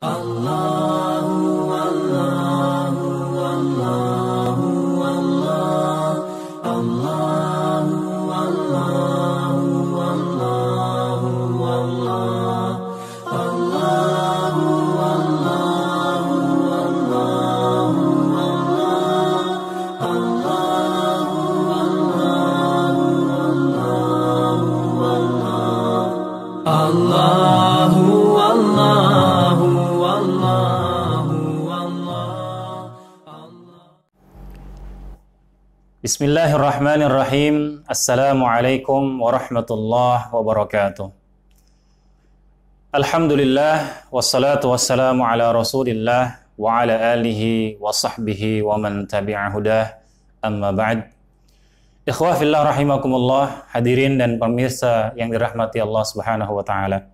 Allahu Allahu Allahu Allah Allahu Allahu Allahu Allah Allahu Allahu Allahu Allah Allahu Allahu Bismillahirrahmanirrahim. Assalamualaikum warahmatullahi wabarakatuh. Alhamdulillah, wassalatu wassalamu ala rasulillah wa ala alihi wa sahbihi wa man tabi'a hudah, amma ba'd. Ikhwah fillah rahimakumullah, hadirin dan pemirsa yang dirahmati Allah subhanahu wa ta'ala.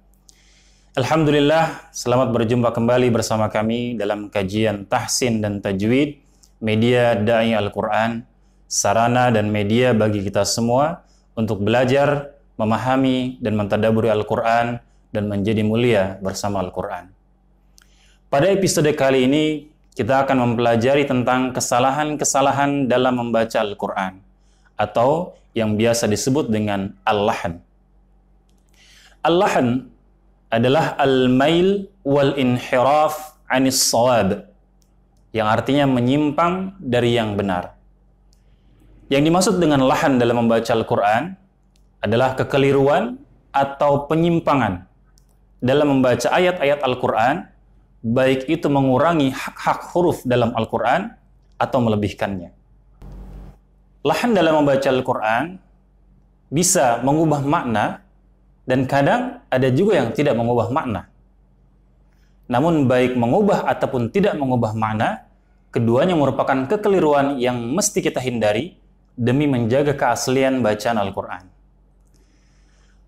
Alhamdulillah, selamat berjumpa kembali bersama kami dalam kajian tahsin dan tajwid, media Da'i Al-Quran, sarana dan media bagi kita semua untuk belajar, memahami, dan mentadaburi Al-Quran dan menjadi mulia bersama Al-Quran. Pada episode kali ini, kita akan mempelajari tentang kesalahan-kesalahan dalam membaca Al-Quran, atau yang biasa disebut dengan al-lahan. Al-lahan adalah al-mail wal-inhiraf anis shawab, yang artinya menyimpang dari yang benar. Yang dimaksud dengan lahan dalam membaca Al-Quran adalah kekeliruan atau penyimpangan dalam membaca ayat-ayat Al-Quran, baik itu mengurangi hak-hak huruf dalam Al-Quran atau melebihkannya. Lahan dalam membaca Al-Quran bisa mengubah makna, dan kadang ada juga yang tidak mengubah makna. Namun baik mengubah ataupun tidak mengubah makna, keduanya merupakan kekeliruan yang mesti kita hindari demi menjaga keaslian bacaan Al-Quran.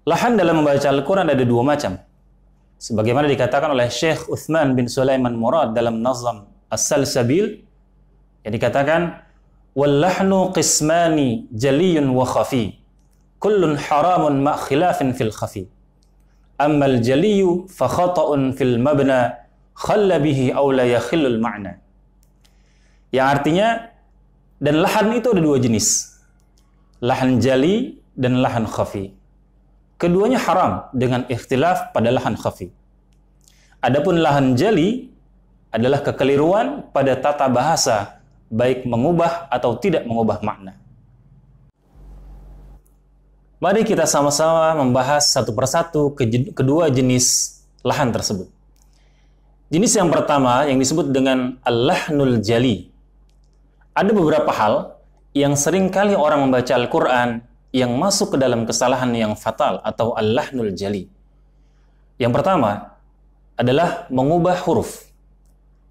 Lahan dalam membaca Al-Quran ada dua macam. Sebagaimana dikatakan oleh Syekh Uthman bin Sulaiman Murad dalam Nazam As-Salsabil, yang dikatakan, "Wal-lahnu qismani jaliyun wa khafi, kullun haramun ma' khilafin fil khafi. Ammal jaliyu fa khata'un fil mabna, khalla bihi aw la yakhillul ma'na." Yang artinya, dan lahan itu ada dua jenis, lahan jali dan lahan khafi. Keduanya haram dengan ikhtilaf pada lahan khafi. Adapun lahan jali adalah kekeliruan pada tata bahasa, baik mengubah atau tidak mengubah makna. Mari kita sama-sama membahas satu persatu kedua jenis lahan tersebut. Jenis yang pertama yang disebut dengan al-lahnul jali. Ada beberapa hal yang sering kali orang membaca Al-Quran yang masuk ke dalam kesalahan yang fatal atau al-lahnul jali. Yang pertama adalah mengubah huruf.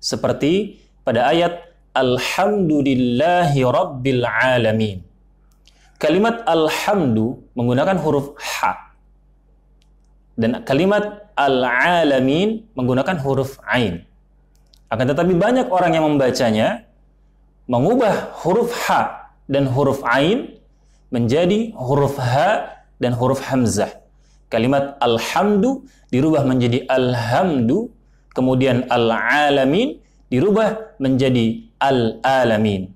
Seperti pada ayat Alhamdulillahi Rabbil Alamin. Kalimat alhamdu menggunakan huruf ha. Dan kalimat al-alamin menggunakan huruf ain. Akan tetapi banyak orang yang membacanya mengubah huruf ha dan huruf ain menjadi huruf ha dan huruf hamzah. Kalimat alhamdu dirubah menjadi alhamdu, kemudian al-alamin dirubah menjadi al-alamin.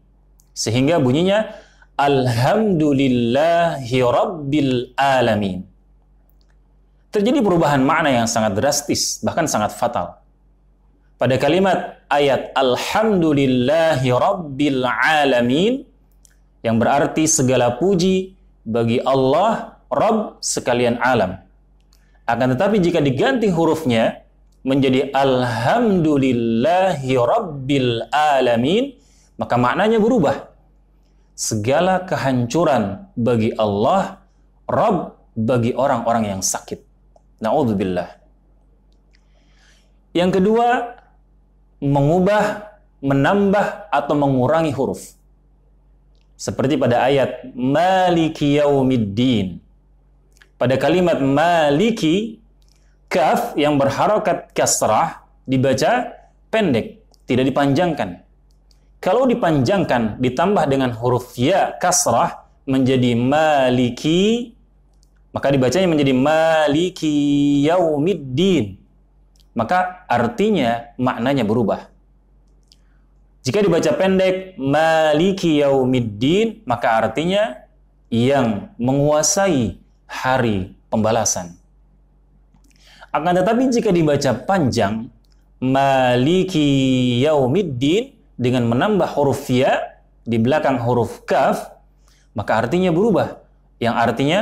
Sehingga bunyinya alhamdulillahi rabbil alamin. Terjadi perubahan makna yang sangat drastis, bahkan sangat fatal. Pada kalimat ayat alhamdulillahi rabbil alamin, yang berarti segala puji bagi Allah, Rabb sekalian alam. Akan tetapi jika diganti hurufnya menjadi alhamdulillahi rabbil alamin, maka maknanya berubah. Segala kehancuran bagi Allah, Rabb bagi orang-orang yang sakit. Na'udzubillah. Yang kedua, mengubah, menambah atau mengurangi huruf. Seperti pada ayat Maliki Yaumiddin. Pada kalimat Maliki, kaf yang berharokat kasrah dibaca pendek, tidak dipanjangkan. Kalau dipanjangkan ditambah dengan huruf ya kasrah menjadi Maliki, maka dibacanya menjadi Maliki Yaumiddin. maka artinya maknanya berubah. Jika dibaca pendek Maliki Yaumiddin, maka artinya yang menguasai hari pembalasan. Akan tetapi jika dibaca panjang Maliki Yaumiddin dengan menambah huruf ya di belakang huruf kaf, maka artinya berubah. Yang artinya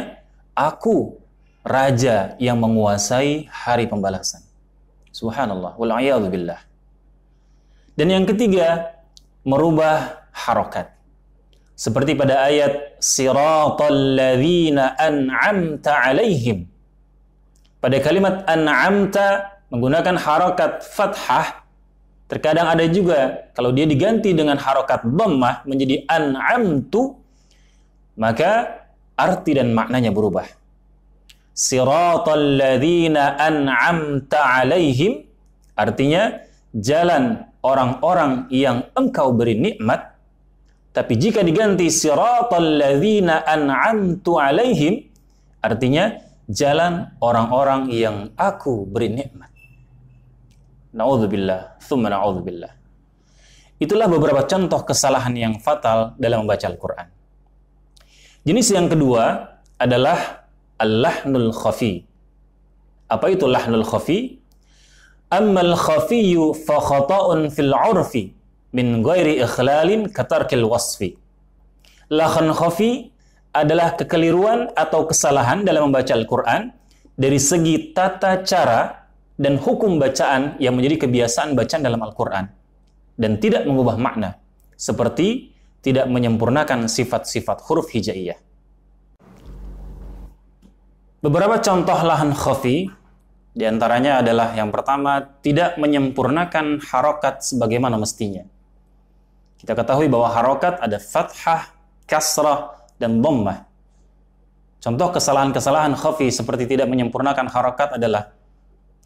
aku raja yang menguasai hari pembalasan. Subhanallah, wal'iyadu billah. Dan yang ketiga, merubah harokat. Seperti pada ayat Siratal ladzina an'amta alaihim. Pada kalimat an'amta menggunakan harokat fathah, terkadang ada juga kalau dia diganti dengan harokat dhammah menjadi an'amtu, maka arti dan maknanya berubah. Siratal ladzina an'amta alaihim artinya jalan orang-orang yang engkau beri nikmat. Tapi jika diganti siratal ladzina an'amtu alaihim artinya jalan orang-orang yang aku beri nikmat. Na'udzubillah, thumma na'udzubillah. Itulah beberapa contoh kesalahan yang fatal dalam membaca Al-Quran. Jenis yang kedua adalah al-lahnul khafi. Apa itu lahnul khafi? Ammal khafiyyu fa khata'un fil 'urfi min ghairi ikhlalin katarkil wasfi. Lahn khafi adalah kekeliruan atau kesalahan dalam membaca Al-Quran dari segi tata cara dan hukum bacaan yang menjadi kebiasaan bacaan dalam Al-Quran dan tidak mengubah makna, seperti tidak menyempurnakan sifat-sifat huruf hijaiyah. Beberapa contoh lahan khafi diantaranya adalah yang pertama, tidak menyempurnakan harokat sebagaimana mestinya. Kita ketahui bahwa harokat ada fathah, kasrah, dan dhammah. Contoh kesalahan-kesalahan khafi seperti tidak menyempurnakan harokat adalah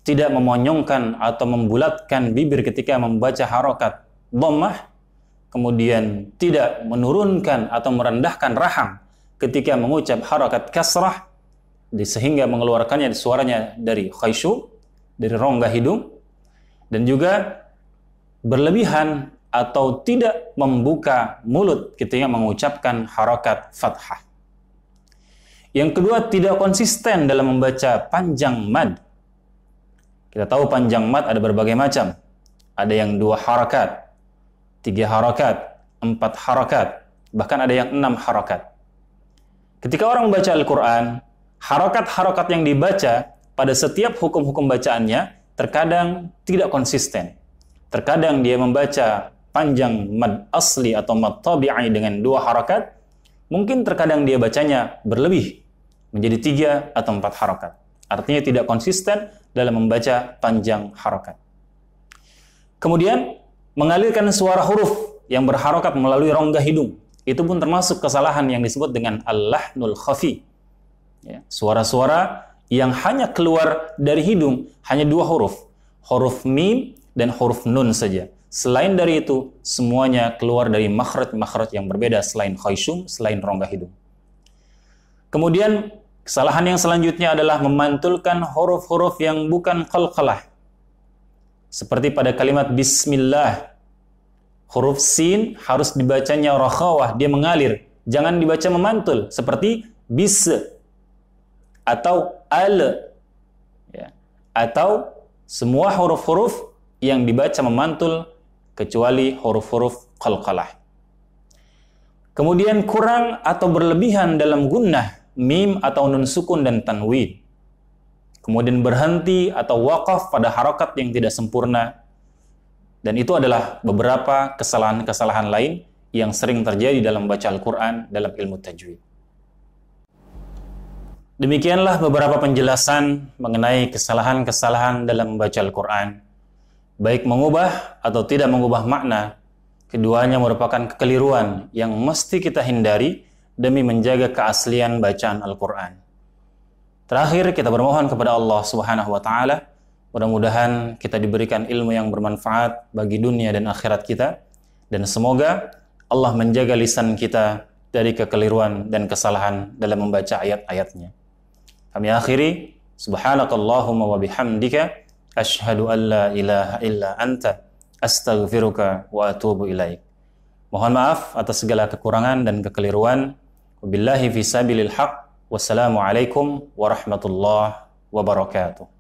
tidak memonyongkan atau membulatkan bibir ketika membaca harokat dhammah, kemudian tidak menurunkan atau merendahkan rahang ketika mengucap harokat kasrah, sehingga mengeluarkannya suaranya dari khaysyum, dari rongga hidung, dan juga berlebihan atau tidak membuka mulut ketika mengucapkan harokat fathah. Yang kedua, tidak konsisten dalam membaca panjang mad. Kita tahu panjang mad ada berbagai macam. Ada yang 2 harakat, 3 harakat, 4 harakat, bahkan ada yang 6 harakat. Ketika orang membaca Al-Quran, harokat-harokat yang dibaca pada setiap hukum-hukum bacaannya terkadang tidak konsisten. Terkadang dia membaca panjang mad asli atau mad tabi'i dengan 2 harokat, mungkin terkadang dia bacanya berlebih menjadi 3 atau 4 harokat. Artinya tidak konsisten dalam membaca panjang harokat. Kemudian mengalirkan suara huruf yang berharokat melalui rongga hidung, itu pun termasuk kesalahan yang disebut dengan al-lahnul khafi. Ya, suara-suara yang hanya keluar dari hidung hanya 2 huruf, huruf mim dan huruf nun saja. Selain dari itu, semuanya keluar dari makhraj-makhraj yang berbeda selain khaysyum, selain rongga hidung. Kemudian kesalahan yang selanjutnya adalah memantulkan huruf-huruf yang bukan qalqalah. Seperti pada kalimat bismillah, huruf sin harus dibacanya rakhawah, dia mengalir, jangan dibaca memantul seperti bis atau al, ya, atau semua huruf-huruf yang dibaca memantul kecuali huruf-huruf qalqalah. Kemudian kurang atau berlebihan dalam gunnah mim atau nun sukun dan tanwin. Kemudian berhenti atau waqaf pada harokat yang tidak sempurna. Dan itu adalah beberapa kesalahan-kesalahan lain yang sering terjadi dalam membaca Al-Quran dalam ilmu tajwid. Demikianlah beberapa penjelasan mengenai kesalahan-kesalahan dalam membaca Al-Quran. Baik mengubah atau tidak mengubah makna, keduanya merupakan kekeliruan yang mesti kita hindari demi menjaga keaslian bacaan Al-Quran. Terakhir, kita bermohon kepada Allah Subhanahu wa Ta'ala, mudah-mudahan kita diberikan ilmu yang bermanfaat bagi dunia dan akhirat kita, dan semoga Allah menjaga lisan kita dari kekeliruan dan kesalahan dalam membaca ayat-ayatnya. Kami akhiri, subhanakallahumma wa bihamdika, asyhadu an la ilaha illa anta, astaghfiruka wa atubu ilaik. Mohon maaf atas segala kekurangan dan kekeliruan. Wabillahi fisabilil haq. Wassalamualaikum warahmatullahi wabarakatuh.